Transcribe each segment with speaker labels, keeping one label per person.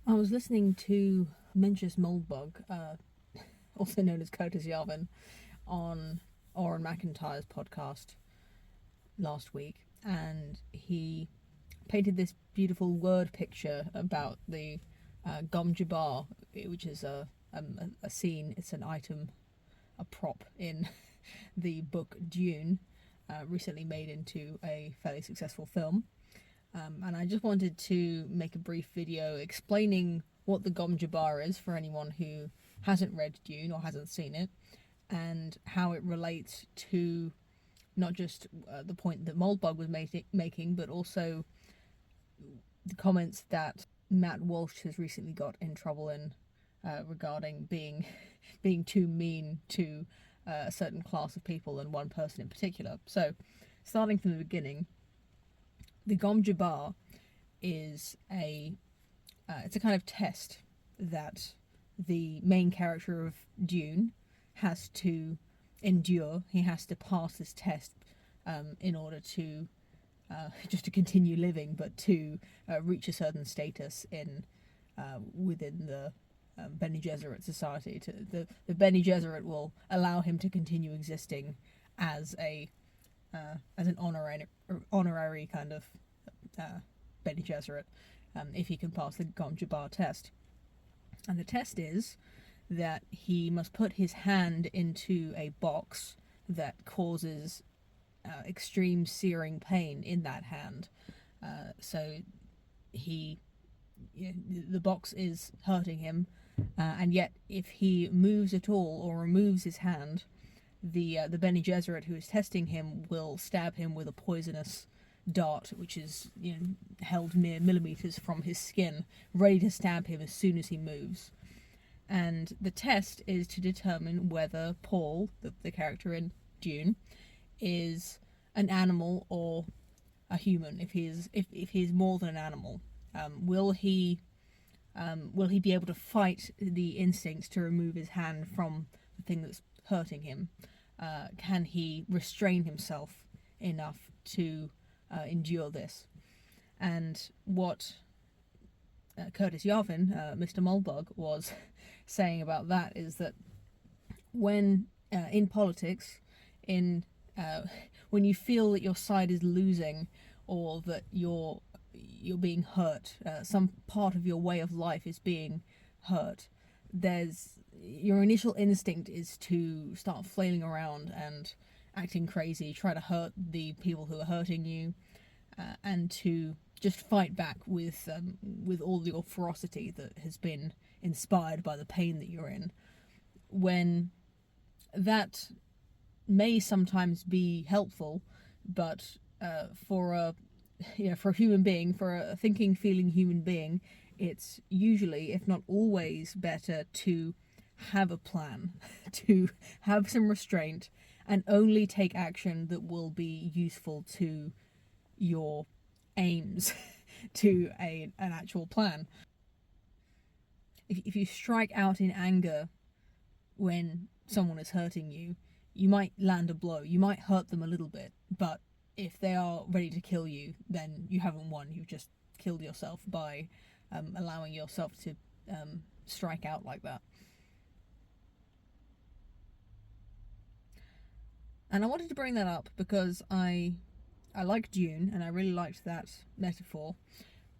Speaker 1: I was listening to Mencius Moldbug, also known as Curtis Yarvin, on Oren McIntyre's podcast last week, and he painted this beautiful word picture about the Gom Jabbar, which is a scene. It's an item, a prop in the book Dune, recently made into a fairly successful film. And I just wanted to make a brief video explaining what the Gom Jabbar is for anyone who hasn't read Dune or hasn't seen it, and how it relates to not just the point that Moldbug was making, but also the comments that Matt Walsh has recently got in trouble in regarding being too mean to a certain class of people and one person in particular. So, starting from the beginning, the Gom Jabbar is it's a kind of test that the main character of Dune has to endure. He has to pass this test in order to just to continue living, but to reach a certain status in within the Bene Gesserit society. The Bene Gesserit will allow him to continue existing as an honorary kind of Bene Gesserit, if he can pass the Gom Jabbar test. And the test is that he must put his hand into a box that causes extreme searing pain in that hand. So the box is hurting him, and yet if he moves at all or removes his hand, the Bene Gesserit who is testing him will stab him with a poisonous dart, which is held mere millimeters from his skin, ready to stab him as soon as he moves. And the test is to determine whether Paul, the character in Dune, is an animal or a human. If he's more than an animal, will he be able to fight the instincts to remove his hand from the thing that's hurting him? Can he restrain himself enough to endure this? And what Curtis Yarvin, Mr. Moldbug, was saying about that is that when in politics, when you feel that your side is losing, or that you're being hurt, some part of your way of life is being hurt, your initial instinct is to start flailing around and acting crazy, try to hurt the people who are hurting you, and to just fight back with all your ferocity that has been inspired by the pain that you're in. When that may sometimes be helpful, but for a human being, for a thinking, feeling human being, it's usually, if not always, better to have a plan, to have some restraint, and only take action that will be useful to your aims, to an actual plan. If you strike out in anger when someone is hurting you, you might land a blow, you might hurt them a little bit, but if they are ready to kill you, then you haven't won. You've just killed yourself by allowing yourself to strike out like that. And I wanted to bring that up because I like Dune, and I really liked that metaphor,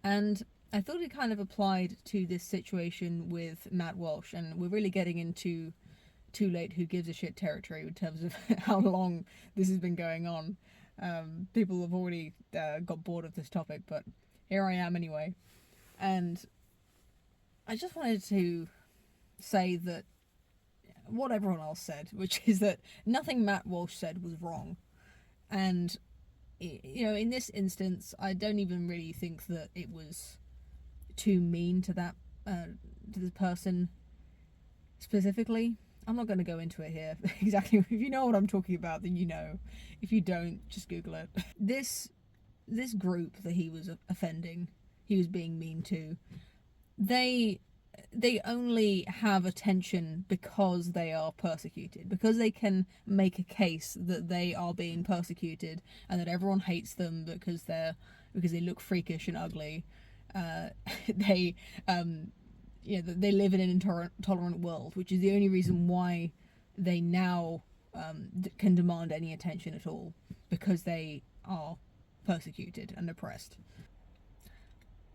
Speaker 1: and I thought it kind of applied to this situation with Matt Walsh, and we're really getting into too late who gives a shit territory in terms of how long this has been going on. People have already got bored of this topic, but here I am anyway. And I just wanted to say that what everyone else said, which is that nothing Matt Walsh said was wrong. And, in this instance, I don't even really think that it was too mean to that, to the person specifically. I'm not going to go into it here exactly. If you know what I'm talking about, then you know. If you don't, just Google it. This group that he was offending, he was being mean to, they only have attention because they are persecuted, because they can make a case that they are being persecuted and that everyone hates them because they look freakish and ugly. They that they live in an intolerant world, which is the only reason why they now can demand any attention at all, because they are persecuted and oppressed.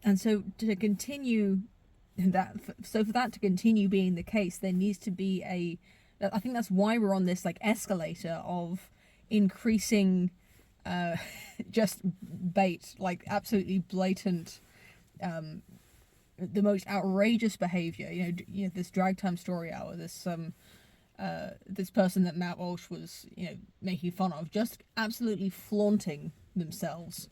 Speaker 1: And so to continue that, so for that to continue being the case, there needs to be I think that's why we're on this like escalator of increasing just bait, like absolutely blatant, the most outrageous behavior. This drag time story hour, this person that Matt Walsh was making fun of, just absolutely flaunting themselves,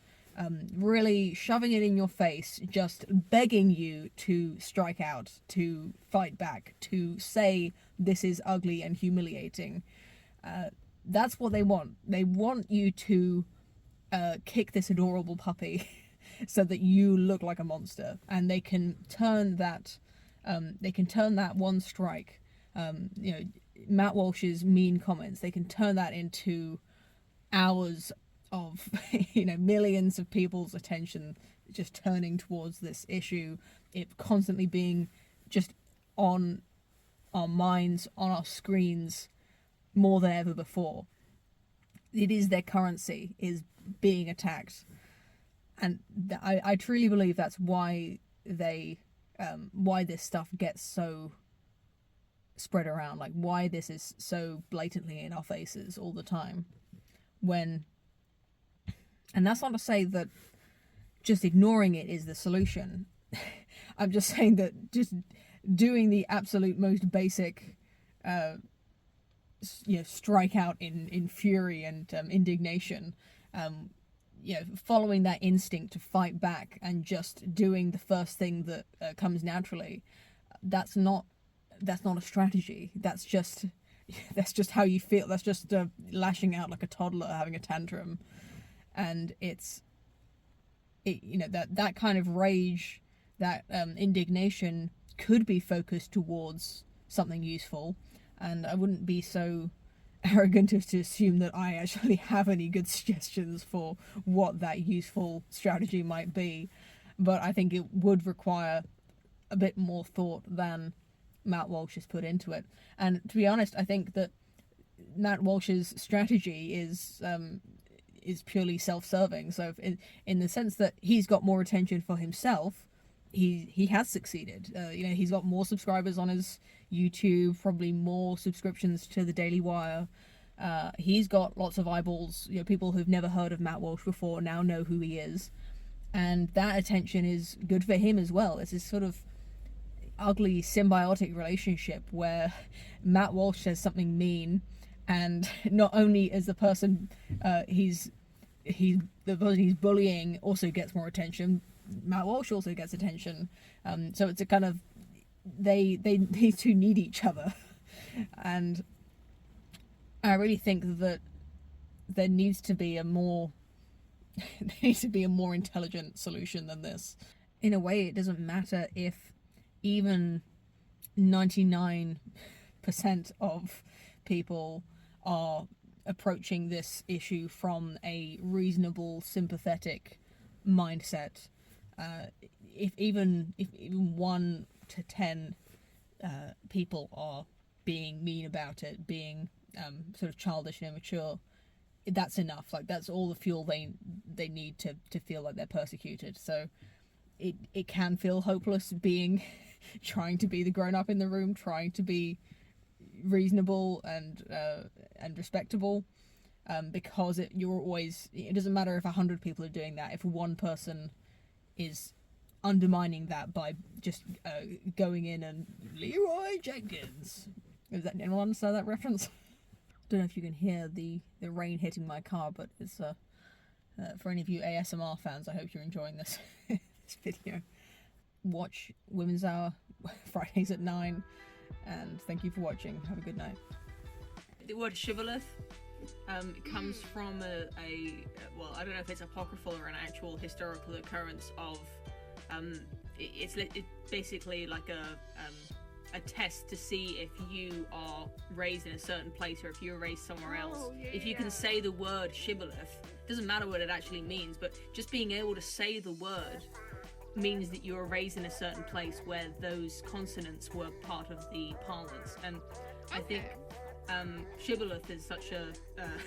Speaker 1: really shoving it in your face, just begging you to strike out, to fight back, to say this is ugly and humiliating. That's what they want. They want you to kick this adorable puppy so that you look like a monster, and they can turn that one strike, Matt Walsh's mean comments, they can turn that into hours of millions of people's attention just turning towards this issue, it constantly being just on our minds, on our screens, more than ever before. It is their currency, is being attacked, and I truly believe that's why why this stuff gets so spread around, like why this is so blatantly in our faces all the time. And that's not to say that just ignoring it is the solution. I'm just saying that just doing the absolute most basic strike out in fury and indignation, following that instinct to fight back and just doing the first thing that comes naturally, that's not a strategy. That's just how you feel. That's just lashing out like a toddler having a tantrum. And that kind of rage, that indignation could be focused towards something useful. And I wouldn't be so arrogant as to assume that I actually have any good suggestions for what that useful strategy might be. But I think it would require a bit more thought than Matt Walsh has put into it. And to be honest, I think that Matt Walsh's strategy is purely self-serving. So in the sense that he's got more attention for himself, he has succeeded. He's got more subscribers on his YouTube, probably more subscriptions to the Daily Wire. He's got lots of eyeballs. People who've never heard of Matt Walsh before now know who he is, and that attention is good for him as well. It's this sort of ugly symbiotic relationship where Matt Walsh says something mean, and not only is the person he's bullying also gets more attention, Matt Walsh also gets attention. So it's a kind of these two need each other, and I really think that there needs to be a more intelligent solution than this. In a way, it doesn't matter if even 99% of people are approaching this issue from a reasonable, sympathetic mindset. If even 1 to 10 people are being mean about it, being sort of childish and immature, that's enough. Like, that's all the fuel they need to feel like they're persecuted. So it can feel hopeless being trying to be the grown-up in the room, trying to be reasonable and respectable, because it doesn't matter if 100 people are doing that. If one person is undermining that by just going in and Leroy Jenkins, is that, anyone understand that reference? Don't know if you can hear the rain hitting my car, but it's for any of you ASMR fans, I hope you're enjoying this this video. Watch Women's Hour Fridays at 9, and thank you for watching. Have a good night. The word shibboleth comes from well, I don't know if it's apocryphal or an actual historical occurrence of it's basically like a test to see if you are raised in a certain place or if you're raised somewhere else. If you can say the word shibboleth, doesn't matter what it actually means, but just being able to say the word means that you were raised in a certain place where those consonants were part of the parlance. And I think shibboleth is such a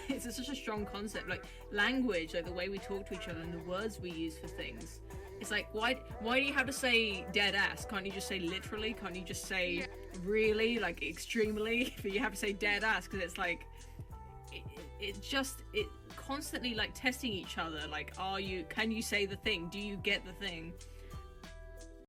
Speaker 1: it's such a strong concept. Like language, like the way we talk to each other and the words we use for things. It's like, why do you have to say dead ass? Can't you just say literally? Can't you just say really, like extremely? But you have to say dead ass because it's like it constantly like testing each other. Like, can you say the thing? Do you get the thing?